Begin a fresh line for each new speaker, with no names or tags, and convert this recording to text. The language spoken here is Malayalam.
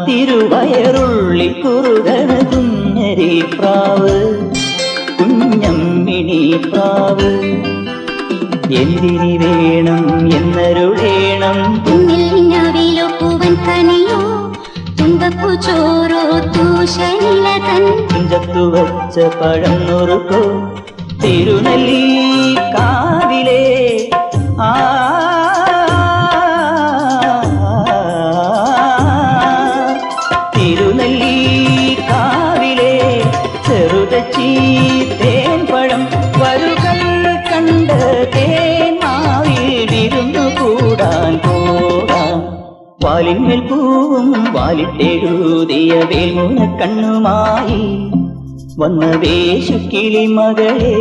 തിരുവയറുള്ളിൽ കുറുകണ കുഞ്ഞരി പ്രാവ് കുഞ്ഞമ്മിണി പ്രാവ് എന്തിനി വേണം എന്നരുളേണം
പൂവൻ കനിയോ തുമ്പപ്പൂ ചോറോ തൂശനിലതൻ
തുഞ്ചത്തു വച്ച പഴം നുറുക്കോ തിരുനെല്ലി കാവിലെ തിരുനെല്ലി കാവിലെ ചെറുതച്ചി തേൻ പഴം വരുകൾ കണ്ട് തേന്മാവിൽ വിരുന്നു കൂടാൻ പോകാം വാലിന്മേൽ പൂവും വാലിട്ടെഴുതിയ വേൽമുന കണ്ണുമായി വന്ന വേശുക്കിളി മകളെ